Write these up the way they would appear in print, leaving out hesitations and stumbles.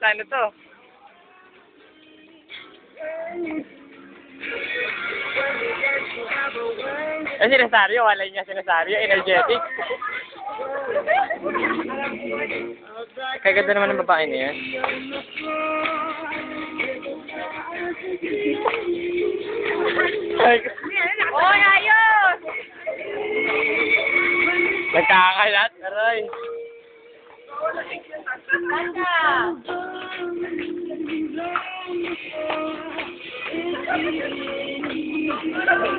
Ano to? Eh, sinasaryo. Wala niya sinasaryo. Energetic. Kaya ganda naman ng babae niya. Oy, ayos! Nagkakalat. Aray. Ganda!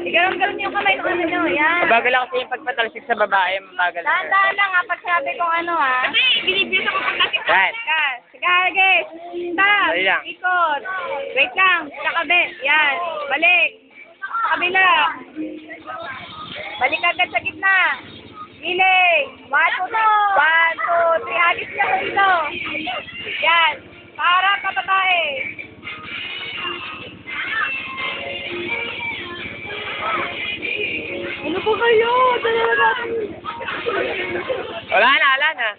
Igaram-garam yung kamay ng ano nyo, yan. Mabagal ako kasi yung pagpatalsik sa babae. Mabagal. Dahan-dahan lang ha, pag sabi kong ano ha. Kasi, binibisa ko pag kasi. Yan. Sige, guys. Stop. Dali lang. Ikot. Wait lang. Sa kabit. Yan. Balik. Sa kabila. Balik agad sa gitna. Giling. 1, 2, 3. Hagis niya sa dito. Yan. Para kapatay. Ano po kayo? Dala natin. Wala na.